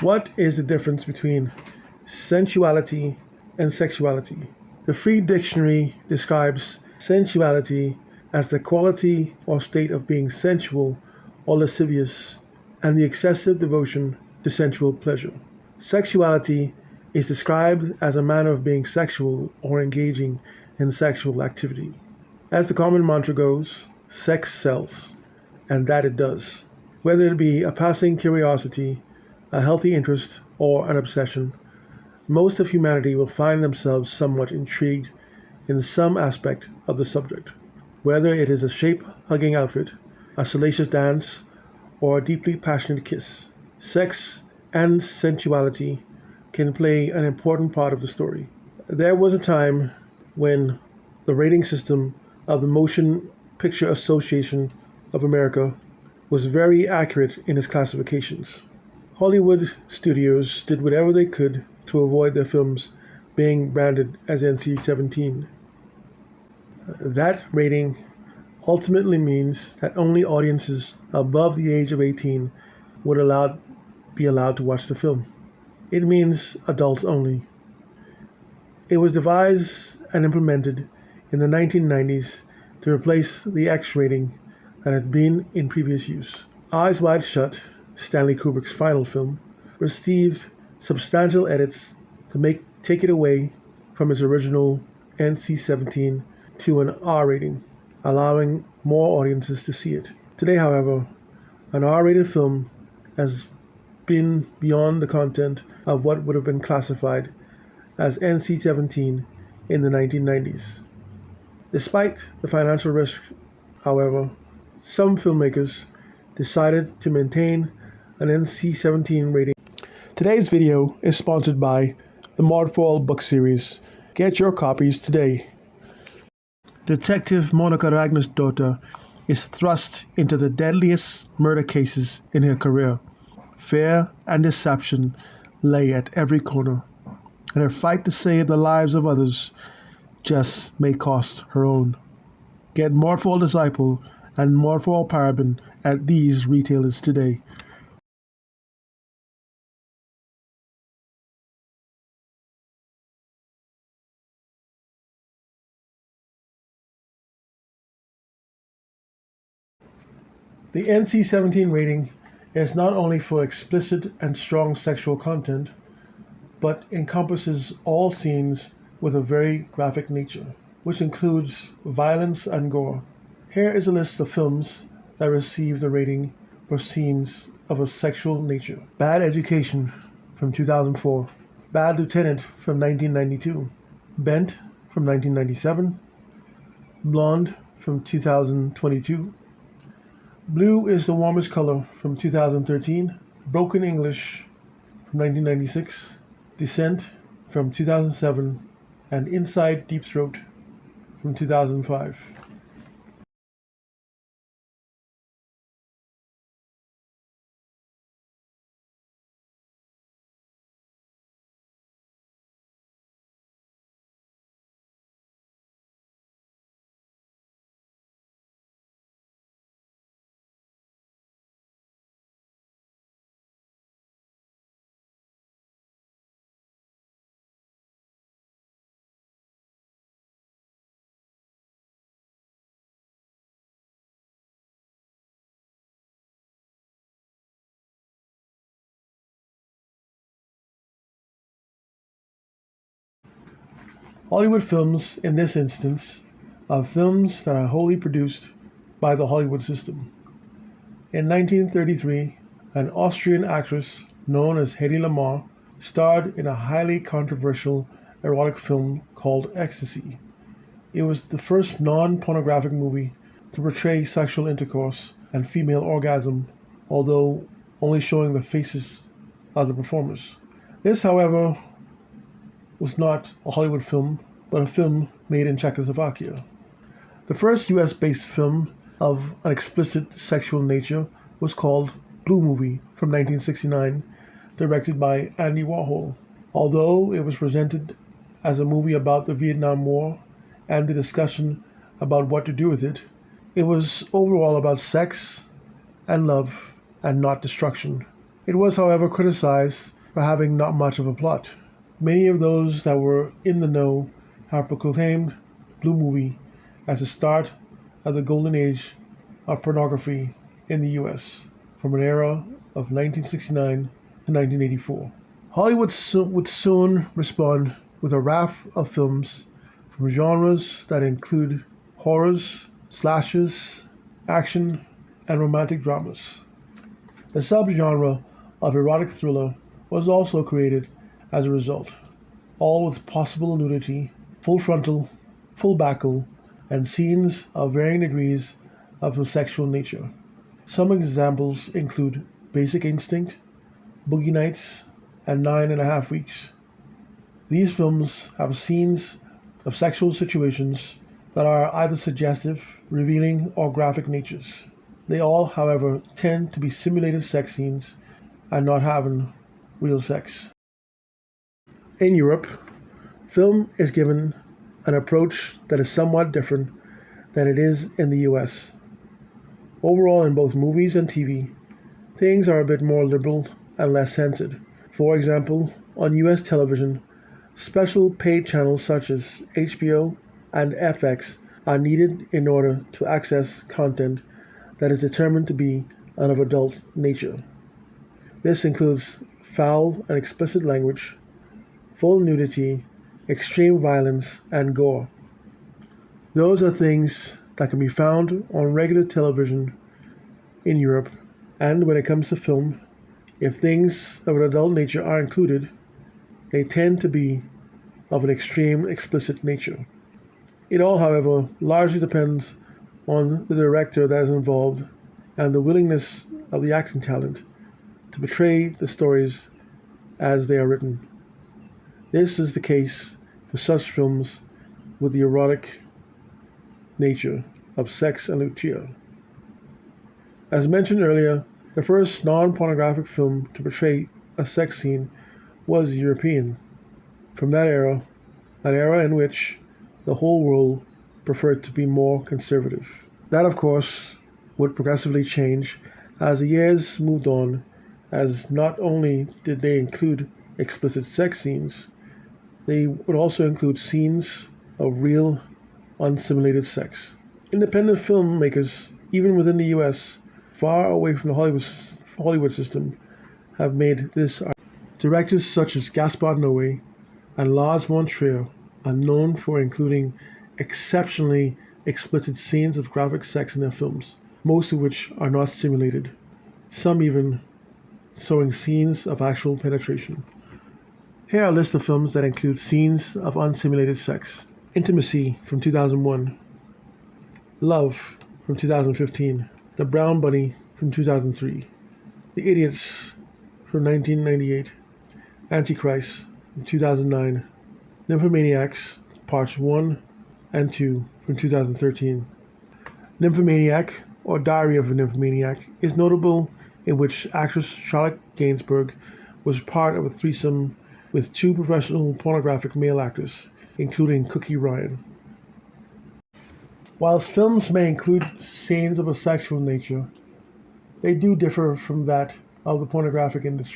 What is the difference between sensuality and sexuality? The Free Dictionary describes sensuality as the quality or state of being sensual or lascivious and the excessive devotion to sensual pleasure. Sexuality is described as a manner of being sexual or engaging in sexual activity. As the common mantra goes, sex sells, and that it does. Whether it be a passing curiosity, a healthy interest, or an obsession, most of humanity will find themselves somewhat intrigued in some aspect of the subject. Whether it is a shape-hugging outfit, a salacious dance, or a deeply passionate kiss, sex and sensuality can play an important part of the story. There was a time when the rating system of the Motion Picture Association of America was very accurate in its classifications. Hollywood studios did whatever they could to avoid their films being branded as NC-17. That rating ultimately means that only audiences above the age of 18 would be allowed to watch the film. It means adults only. It was devised and implemented in the 1990s to replace the X rating that had been in previous use. Eyes Wide Shut, Stanley Kubrick's final film, received substantial edits to take it away from its original NC-17 to an R rating, allowing more audiences to see it. Today, however, an R-rated film has been beyond the content of what would have been classified as NC-17 in the 1990s. Despite the financial risk, however, some filmmakers decided to maintain an NC-17 rating. Today's video is sponsored by the Mordfall book series. Get your copies today. Detective Monica Ragner's daughter is thrust into the deadliest murder cases in her career. Fear and deception lay at every corner, and her fight to save the lives of others just may cost her own. Get Morphol Disciple and Morphol Paraben at these retailers today. The NC-17 rating is not only for explicit and strong sexual content, but encompasses all scenes with a very graphic nature, which includes violence and gore. Here is a list of films that received a rating for scenes of a sexual nature. Bad Education from 2004, Bad Lieutenant from 1992, Bent from 1997, Blonde from 2022, Blue is the Warmest Color from 2013, Broken English from 1996, Descent from 2007, and Inside Deep Throat from 2005. Hollywood films, in this instance, are films that are wholly produced by the Hollywood system. In 1933, an Austrian actress known as Hedy Lamar starred in a highly controversial erotic film called Ecstasy. It was the first non-pornographic movie to portray sexual intercourse and female orgasm, although only showing the faces of the performers. This, however, was not a Hollywood film, but a film made in Czechoslovakia. The first US-based film of an explicit sexual nature was called Blue Movie from 1969, directed by Andy Warhol. Although it was presented as a movie about the Vietnam War and the discussion about what to do with it, it was overall about sex and love and not destruction. It was, however, criticized for having not much of a plot. Many of those that were in the know have proclaimed Blue Movie as the start of the golden age of pornography in the US, from an era of 1969 to 1984. Hollywood would soon respond with a raft of films from genres that include horrors, slashes, action, and romantic dramas. The subgenre of erotic thriller was also created as a result, all with possible nudity, full frontal, full backle, and scenes of varying degrees of a sexual nature. Some examples include Basic Instinct, Boogie Nights, and 9.5 Weeks. These films have scenes of sexual situations that are either suggestive, revealing, or graphic natures. They all, however, tend to be simulated sex scenes and not having real sex. In Europe, film is given an approach that is somewhat different than it is in the US. Overall, in both movies and TV, things are a bit more liberal and less censored. For example, on US television, special paid channels such as HBO and FX are needed in order to access content that is determined to be of adult nature. This includes foul and explicit language, full nudity, extreme violence, and gore. Those are things that can be found on regular television in Europe, and when it comes to film, if things of an adult nature are included, they tend to be of an extreme explicit nature. It all, however, largely depends on the director that is involved and the willingness of the acting talent to portray the stories as they are written. This is the case for such films with the erotic nature of sex and lucia. As mentioned earlier, the first non-pornographic film to portray a sex scene was European. From that era, an era in which the whole world preferred to be more conservative. That, of course, would progressively change as the years moved on, as not only did they include explicit sex scenes, they would also include scenes of real, unsimulated sex. Independent filmmakers, even within the US, far away from the Hollywood system, have made this art. Directors such as Gaspar Noé and Lars von Trier are known for including exceptionally explicit scenes of graphic sex in their films, most of which are not simulated, some even showing scenes of actual penetration. Here are a list of films that include scenes of unsimulated sex. Intimacy from 2001, Love from 2015, The Brown Bunny from 2003, The Idiots from 1998, Antichrist from 2009, Nymphomaniacs Parts 1 and 2 from 2013. Nymphomaniac, or Diary of a Nymphomaniac, is notable in which actress Charlotte Gainsbourg was part of a threesome with two professional pornographic male actors, including Cookie Ryan. Whilst films may include scenes of a sexual nature, they do differ from that of the pornographic industry.